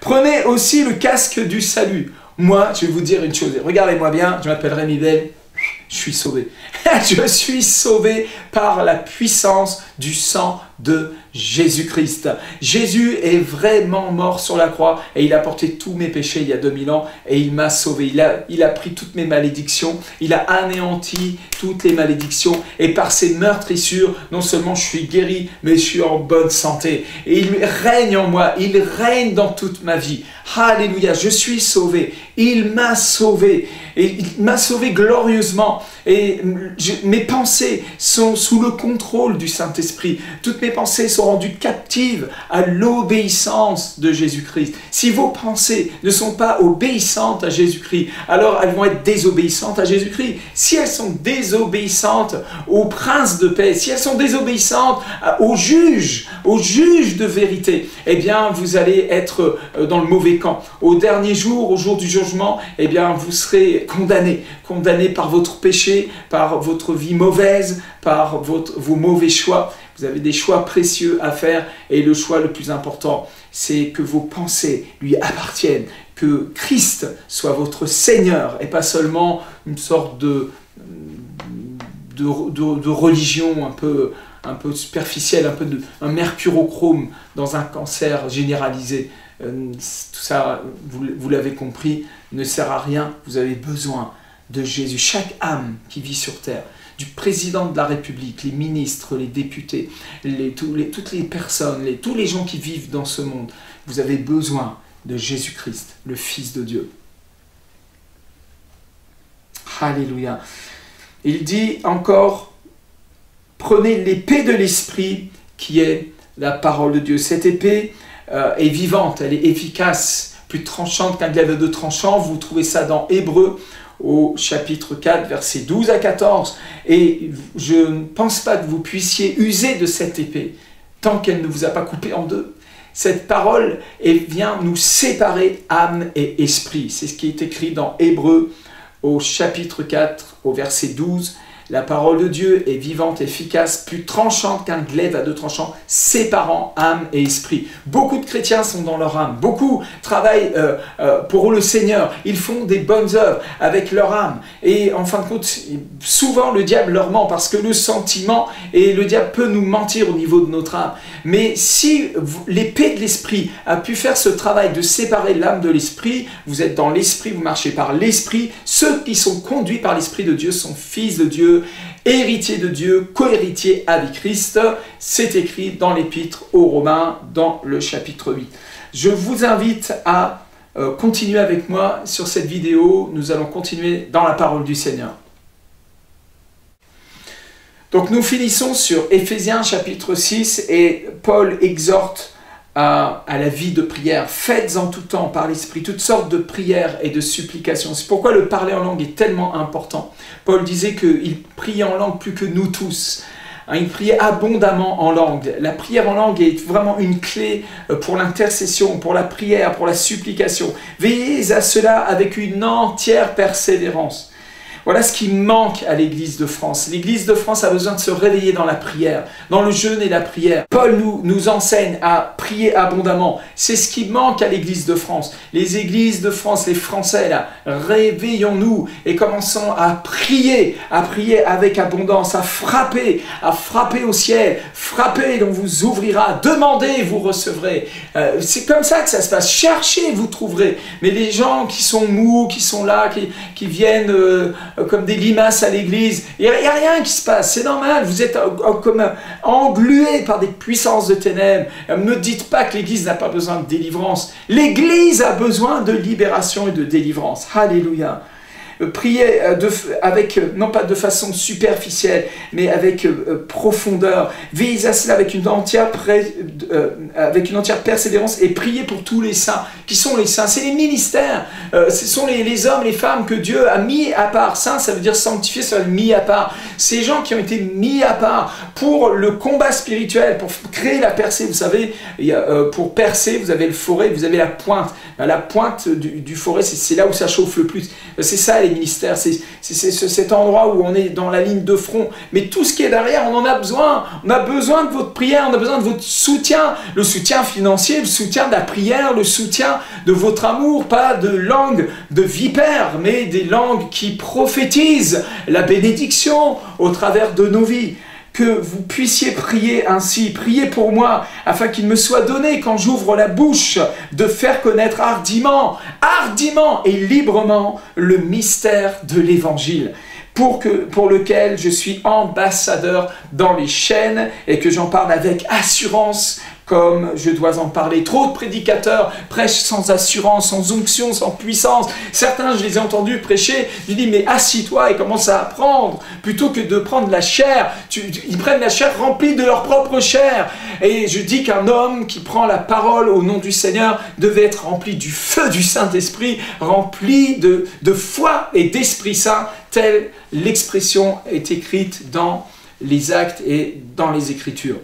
Prenez aussi le casque du salut. Moi, je vais vous dire une chose. Regardez-moi bien, je m'appelle Rémi Bell. Je suis sauvé. Je suis sauvé par la puissance du sang de Jésus-Christ. Jésus est vraiment mort sur la croix et il a porté tous mes péchés il y a 2000 ans et il m'a sauvé. Il a pris toutes mes malédictions, il a anéanti toutes les malédictions et par ses meurtrissures, non seulement je suis guéri, mais je suis en bonne santé. Et il règne en moi, il règne dans toute ma vie. Alléluia, je suis sauvé. Il m'a sauvé et il m'a sauvé glorieusement. Et mes pensées sont sous le contrôle du Saint-Esprit. Toutes mes pensées sont rendues captives à l'obéissance de Jésus-Christ. Si vos pensées ne sont pas obéissantes à Jésus-Christ, alors elles vont être désobéissantes à Jésus-Christ. Si elles sont désobéissantes au prince de paix, si elles sont désobéissantes au juge de vérité, eh bien vous allez être dans le mauvais camp. Au dernier jour, au jour du jugement, eh bien vous serez condamné par votre péché, par votre vie mauvaise, par vos mauvais choix. Vous avez des choix précieux à faire et le choix le plus important, c'est que vos pensées lui appartiennent, que Christ soit votre Seigneur et pas seulement une sorte de religion un peu superficielle, un mercurochrome dans un cancer généralisé. Tout ça, vous l'avez compris, ne sert à rien. Vous avez besoin de Jésus. Chaque âme qui vit sur terre, du président de la République, les ministres, les députés, toutes les personnes, tous les gens qui vivent dans ce monde, vous avez besoin de Jésus-Christ, le Fils de Dieu. Alléluia. Il dit encore, prenez l'épée de l'Esprit qui est la parole de Dieu. Cette épée est vivante, elle est efficace, plus tranchante qu'un glaive à deux tranchants. Vous trouvez ça dans Hébreux au chapitre 4, versets 12 à 14. Et je ne pense pas que vous puissiez user de cette épée tant qu'elle ne vous a pas coupé en deux. Cette parole vient nous séparer âme et esprit. C'est ce qui est écrit dans Hébreux au chapitre 4, au verset 12. La parole de Dieu est vivante, efficace, plus tranchante qu'un glaive à deux tranchants, séparant âme et esprit. Beaucoup de chrétiens sont dans leur âme. Beaucoup travaillent pour le Seigneur. Ils font des bonnes œuvres avec leur âme. Et en fin de compte, souvent le diable leur ment parce que le sentiment, et le diable peut nous mentir au niveau de notre âme. Mais si l'épée de l'esprit a pu faire ce travail de séparer l'âme de l'esprit, vous êtes dans l'esprit, vous marchez par l'esprit. Ceux qui sont conduits par l'esprit de Dieu sont fils de Dieu, héritier de Dieu, co-héritier avec Christ. C'est écrit dans l'épître aux Romains, dans le chapitre 8. Je vous invite à continuer avec moi sur cette vidéo. Nous allons continuer dans la parole du Seigneur. Donc nous finissons sur Éphésiens chapitre 6 et Paul exhorte à la vie de prière. Faites en tout temps par l'Esprit toutes sortes de prières et de supplications. C'est pourquoi le parler en langue est tellement important. Paul disait qu'il priait en langue plus que nous tous. Il priait abondamment en langue. La prière en langue est vraiment une clé pour l'intercession, pour la prière, pour la supplication. Veillez à cela avec une entière persévérance. Voilà ce qui manque à l'Église de France. L'Église de France a besoin de se réveiller dans la prière, dans le jeûne et la prière. Paul nous enseigne à prier abondamment. C'est ce qui manque à l'Église de France. Les églises de France, les Français, là, réveillons-nous et commençons à prier avec abondance, à frapper au ciel. Frappez, on vous ouvrira. Demandez, vous recevrez. C'est comme ça que ça se passe. Cherchez, vous trouverez. Mais les gens qui sont mous, qui sont là, qui viennent comme des limaces à l'église, il n'y a rien qui se passe, c'est normal, vous êtes comme englués par des puissances de ténèbres. Ne me dites pas que l'église n'a pas besoin de délivrance. L'église a besoin de libération et de délivrance. Alléluia. Priez non pas de façon superficielle, mais avec profondeur. Veillez à cela avec une entière persévérance et priez pour tous les saints. Qui sont les saints? C'est les ministères. Ce sont les hommes, les femmes que Dieu a mis à part. Saint, ça veut dire sanctifié, ça veut dire mis à part. Ces gens qui ont été mis à part pour le combat spirituel, pour créer la percée. Vous savez, pour percer, vous avez le forêt, vous avez la pointe. La pointe du forêt, c'est là où ça chauffe le plus. C'est ça les ministères, c'est cet endroit où on est dans la ligne de front. Mais tout ce qui est derrière, on en a besoin. On a besoin de votre prière, on a besoin de votre soutien. Le soutien financier, le soutien de la prière, le soutien de votre amour, pas de langue de vipère, mais des langues qui prophétisent la bénédiction au travers de nos vies. Que vous puissiez prier ainsi, priez pour moi, afin qu'il me soit donné, quand j'ouvre la bouche, de faire connaître hardiment et librement le mystère de l'Évangile, pour lequel je suis ambassadeur dans les chaînes et que j'en parle avec assurance, comme je dois en parler. Trop de prédicateurs prêchent sans assurance, sans onction, sans puissance. Certains, je les ai entendus prêcher, je dis mais assis-toi et commence à apprendre, plutôt que de prendre la chair. Ils prennent la chair remplie de leur propre chair. Et je dis qu'un homme qui prend la parole au nom du Seigneur devait être rempli du feu du Saint-Esprit, rempli de foi et d'Esprit Saint, telle l'expression est écrite dans les Actes et dans les Écritures.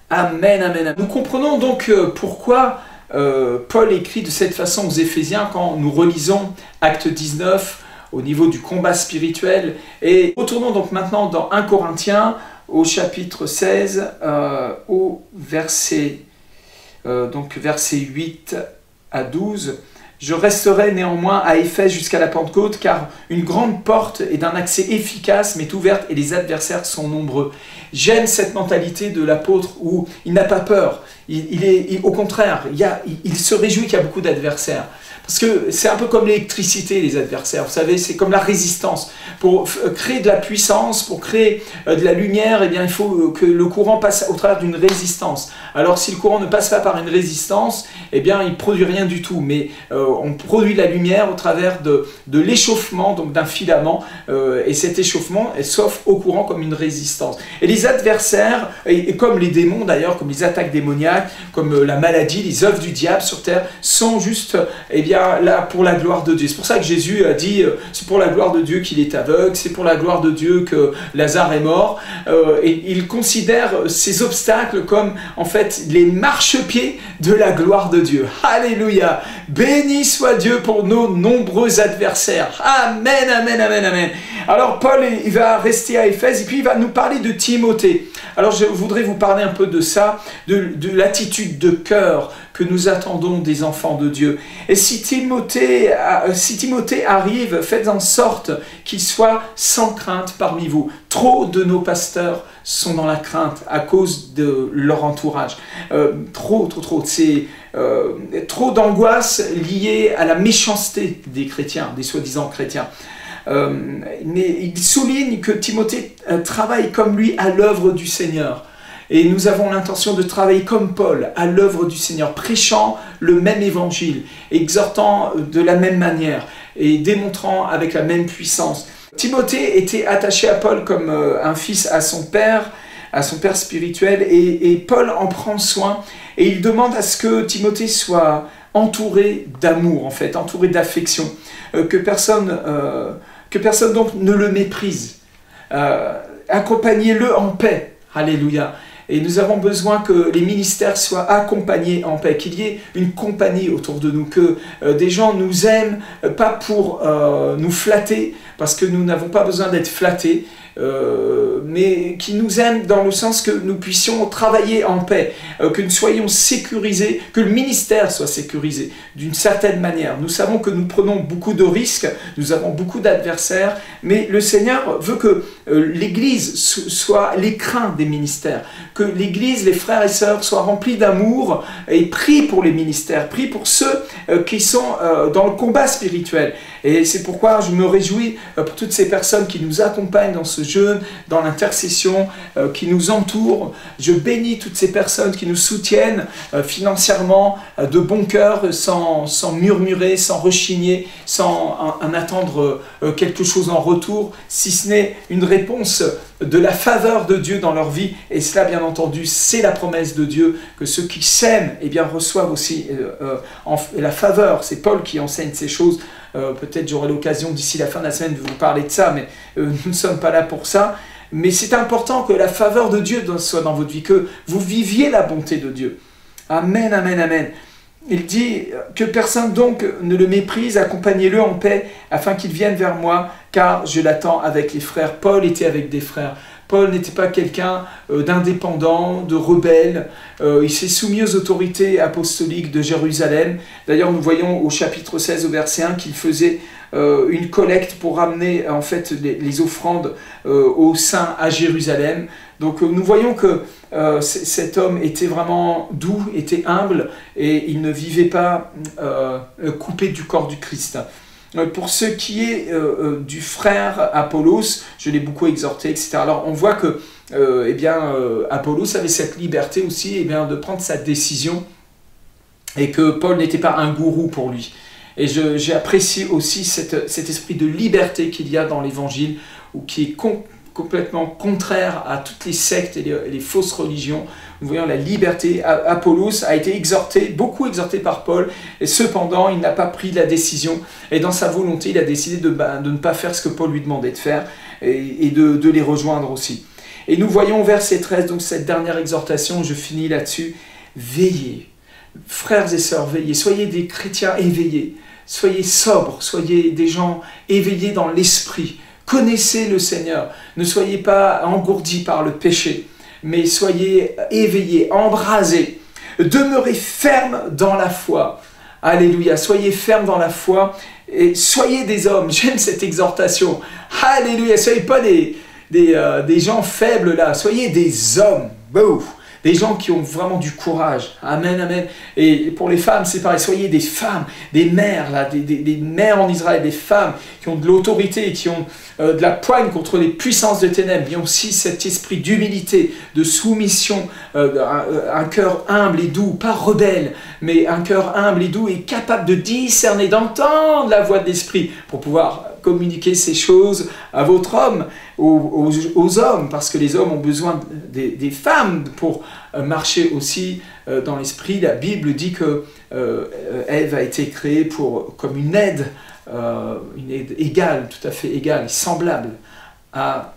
Amen, amen. Nous comprenons donc pourquoi Paul écrit de cette façon aux Éphésiens quand nous relisons Acte 19 au niveau du combat spirituel. Et retournons donc maintenant dans 1 Corinthiens au chapitre 16 au verset 8 à 12. Je resterai néanmoins à Éphèse jusqu'à la Pentecôte, car une grande porte et d'un accès efficace m'est ouverte et les adversaires sont nombreux. J'aime cette mentalité de l'apôtre où il n'a pas peur. Au contraire, il se réjouit qu'il y a beaucoup d'adversaires. Parce que c'est un peu comme l'électricité, les adversaires. Vous savez, c'est comme la résistance. Pour créer de la puissance, pour créer de la lumière, eh bien, il faut que le courant passe au travers d'une résistance. Alors, si le courant ne passe pas par une résistance, eh bien, il ne produit rien du tout. Mais on produit de la lumière au travers de l'échauffement, donc d'un filament. Et cet échauffement s'offre au courant comme une résistance. Et les adversaires, et comme les démons d'ailleurs, comme les attaques démoniaques, comme la maladie, les œuvres du diable sur terre, sont juste, eh bien, là pour la gloire de Dieu. C'est pour ça que Jésus a dit c'est pour la gloire de Dieu qu'il est aveugle, c'est pour la gloire de Dieu que Lazare est mort. Et il considère ces obstacles comme en fait les marchepieds de la gloire de Dieu. Alléluia! Béni soit Dieu pour nos nombreux adversaires. Amen, amen, amen, amen. Alors Paul, il va rester à Éphèse et puis il va nous parler de Timothée. Alors je voudrais vous parler un peu de ça, de l'attitude de cœur que nous attendons des enfants de Dieu. Et si Timothée arrive, faites en sorte qu'il soit sans crainte parmi vous. Trop de nos pasteurs sont dans la crainte à cause de leur entourage. Trop. C'est trop d'angoisse liée à la méchanceté des chrétiens, des soi-disant chrétiens. Mais il souligne que Timothée travaille comme lui à l'œuvre du Seigneur. Et nous avons l'intention de travailler comme Paul à l'œuvre du Seigneur, prêchant le même évangile, exhortant de la même manière et démontrant avec la même puissance. Timothée était attaché à Paul comme un fils à son père spirituel, et Paul en prend soin et il demande à ce que Timothée soit entouré d'amour, en fait, entouré d'affection, que personne donc ne le méprise. Accompagnez-le en paix. Alléluia. Et nous avons besoin que les ministères soient accompagnés en paix, qu'il y ait une compagnie autour de nous, que des gens nous aiment, pas pour nous flatter, parce que nous n'avons pas besoin d'être flattés, mais qui nous aiment dans le sens que nous puissions travailler en paix, que nous soyons sécurisés, que le ministère soit sécurisé d'une certaine manière. Nous savons que nous prenons beaucoup de risques, nous avons beaucoup d'adversaires, mais le Seigneur veut que l'Église soit l'écrin des ministères, que l'Église, les frères et sœurs soient remplis d'amour et prient pour les ministères, prient pour ceux qui sont dans le combat spirituel. Et c'est pourquoi je me réjouis pour toutes ces personnes qui nous accompagnent dans ce jeûne, dans l'intercession, qui nous entourent. Je bénis toutes ces personnes qui nous soutiennent financièrement, de bon cœur, sans murmurer, sans rechigner, sans en attendre quelque chose en retour, si ce n'est une réponse de la faveur de Dieu dans leur vie. Et cela, bien entendu, c'est la promesse de Dieu, que ceux qui s'aiment, eh bien, reçoivent aussi la faveur. C'est Paul qui enseigne ces choses. Peut-être j'aurai l'occasion d'ici la fin de la semaine de vous parler de ça, mais nous ne sommes pas là pour ça. Mais c'est important que la faveur de Dieu soit dans votre vie, que vous viviez la bonté de Dieu. Amen, amen, amen. il dit que personne donc ne le méprise, accompagnez-le en paix afin qu'il vienne vers moi, car je l'attends avec les frères. Paul était avec des frères. Paul n'était pas quelqu'un d'indépendant, de rebelle. Il s'est soumis aux autorités apostoliques de Jérusalem. D'ailleurs, nous voyons au chapitre 16, au verset 1, qu'il faisait une collecte pour ramener en fait les offrandes aux saints à Jérusalem. Donc nous voyons que cet homme était vraiment doux, était humble, et il ne vivait pas coupé du corps du Christ. Pour ce qui est du frère Apollos, je l'ai beaucoup exhorté, etc. Alors on voit que Apollos avait cette liberté aussi de prendre sa décision, et que Paul n'était pas un gourou pour lui. Et j'ai apprécié aussi cet esprit de liberté qu'il y a dans l'Évangile, ou qui est complètement contraire à toutes les sectes et les fausses religions. Nous voyons la liberté. Apollos a été exhorté, beaucoup exhorté par Paul, et cependant il n'a pas pris la décision, et dans sa volonté il a décidé de ne pas faire ce que Paul lui demandait de faire, et de les rejoindre aussi. Et nous voyons au verset 13, donc cette dernière exhortation, je finis là-dessus, veillez, frères et sœurs, veillez, soyez des chrétiens éveillés, soyez sobres, soyez des gens éveillés dans l'esprit. Connaissez le Seigneur, ne soyez pas engourdis par le péché, mais soyez éveillés, embrasés, demeurez fermes dans la foi. Alléluia, soyez fermes dans la foi et soyez des hommes. J'aime cette exhortation. Alléluia, soyez pas des gens faibles là, soyez des hommes. Bouf. Des gens qui ont vraiment du courage. Amen, amen. Et pour les femmes, c'est pareil. Soyez des femmes, des mères, là, des mères en Israël, des femmes qui ont de l'autorité, qui ont de la poigne contre les puissances de ténèbres. Il y a aussi cet esprit d'humilité, de soumission, un cœur humble et doux, pas rebelle, mais un cœur humble et doux et capable de discerner, d'entendre la voix de l'esprit pour pouvoir communiquer ces choses à votre homme, aux hommes, parce que les hommes ont besoin des femmes pour marcher aussi dans l'esprit. La Bible dit que Ève a été créée comme une aide égale, tout à fait égale, semblable à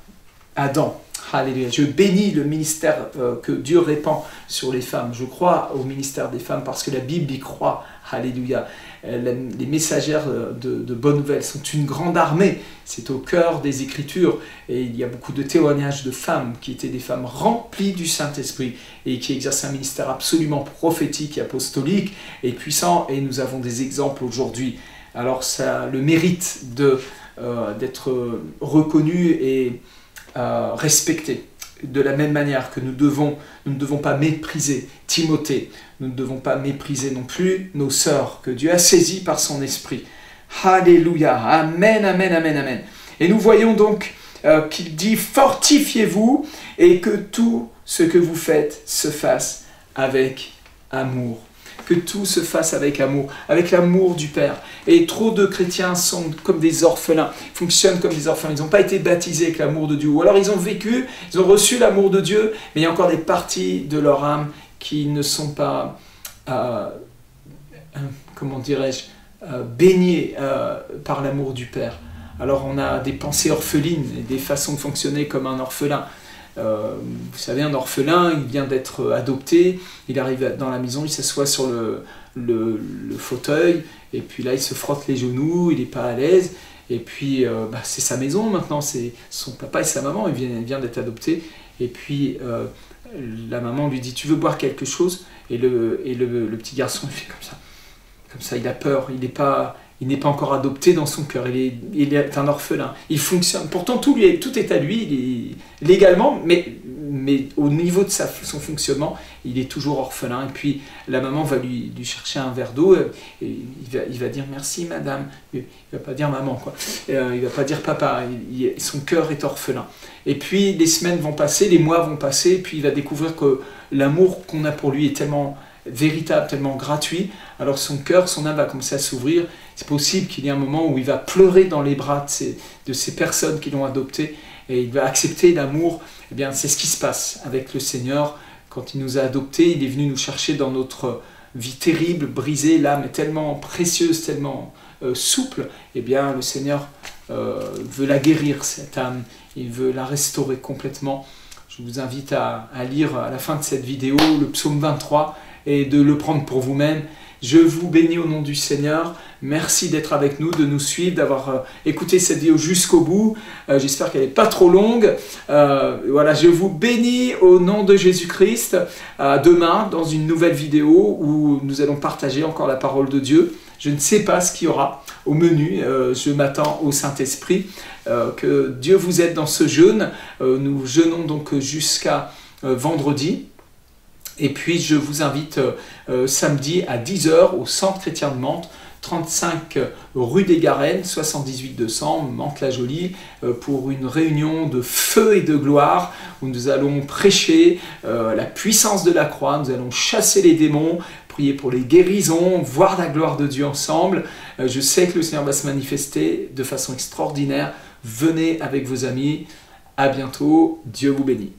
Adam. Alléluia. Je bénis le ministère que Dieu répand sur les femmes. Je crois au ministère des femmes parce que la Bible y croit. Alléluia. Les messagères de bonnes nouvelles sont une grande armée. C'est au cœur des Écritures. Et il y a beaucoup de témoignages de femmes qui étaient des femmes remplies du Saint-Esprit et qui exercent un ministère absolument prophétique et apostolique et puissant. Et nous avons des exemples aujourd'hui. Alors ça a le mérite d'être reconnu et respecté. De la même manière que nous ne devons pas mépriser Timothée, nous ne devons pas mépriser non plus nos sœurs que Dieu a saisies par son esprit. Alléluia, amen, amen, amen, amen. Et nous voyons donc qu'il dit « Fortifiez-vous et que tout ce que vous faites se fasse avec amour. » Que tout se fasse avec amour, avec l'amour du Père. Et trop de chrétiens sont comme des orphelins, fonctionnent comme des orphelins. Ils n'ont pas été baptisés avec l'amour de Dieu. Ou alors ils ont vécu, ils ont reçu l'amour de Dieu, mais il y a encore des parties de leur âme qui ne sont pas, comment dirais-je, baignées par l'amour du Père. Alors on a des pensées orphelines et des façons de fonctionner comme un orphelin. Vous savez, un orphelin, il vient d'être adopté, il arrive dans la maison, il s'assoit sur le fauteuil, et puis là il se frotte les genoux, il n'est pas à l'aise, et puis c'est sa maison maintenant, c'est son papa et sa maman, il vient d'être adopté, et puis la maman lui dit « Tu veux boire quelque chose ?» et le petit garçon il fait comme ça, il a peur, il n'est pas encore adopté dans son cœur, il est un orphelin. Il fonctionne, pourtant tout est à lui, légalement, mais au niveau de son fonctionnement, il est toujours orphelin. Et puis la maman va lui chercher un verre d'eau, et il va dire merci madame, il ne va pas dire maman, quoi. Il ne va pas dire papa, son cœur est orphelin. Et puis les semaines vont passer, les mois vont passer, et puis il va découvrir que l'amour qu'on a pour lui est tellement véritable, tellement gratuit, alors son cœur, son âme va commencer à s'ouvrir. C'est possible qu'il y ait un moment où il va pleurer dans les bras de ces personnes qui l'ont adopté, et il va accepter l'amour. Eh bien, c'est ce qui se passe avec le Seigneur. Quand il nous a adoptés, il est venu nous chercher dans notre vie terrible, brisée, l'âme est tellement précieuse, tellement souple. Eh bien, le Seigneur veut la guérir, cette âme, il veut la restaurer complètement. Je vous invite à lire à la fin de cette vidéo le psaume 23 et de le prendre pour vous-même. Je vous bénis au nom du Seigneur. Merci d'être avec nous, de nous suivre, d'avoir écouté cette vidéo jusqu'au bout. J'espère qu'elle n'est pas trop longue. Voilà, je vous bénis au nom de Jésus-Christ. Demain, dans une nouvelle vidéo où nous allons partager encore la parole de Dieu. Je ne sais pas ce qu'il y aura au menu. Je m'attends au Saint-Esprit. Que Dieu vous aide dans ce jeûne. Nous jeûnons donc jusqu'à vendredi. Et puis je vous invite samedi à 10 h au Centre Chrétien de Mantes, 35 rue des Garennes, 78 200, Mantes-la-Jolie, pour une réunion de feu et de gloire où nous allons prêcher la puissance de la croix, nous allons chasser les démons, prier pour les guérisons, voir la gloire de Dieu ensemble. Je sais que le Seigneur va se manifester de façon extraordinaire. Venez avec vos amis. À bientôt. Dieu vous bénit.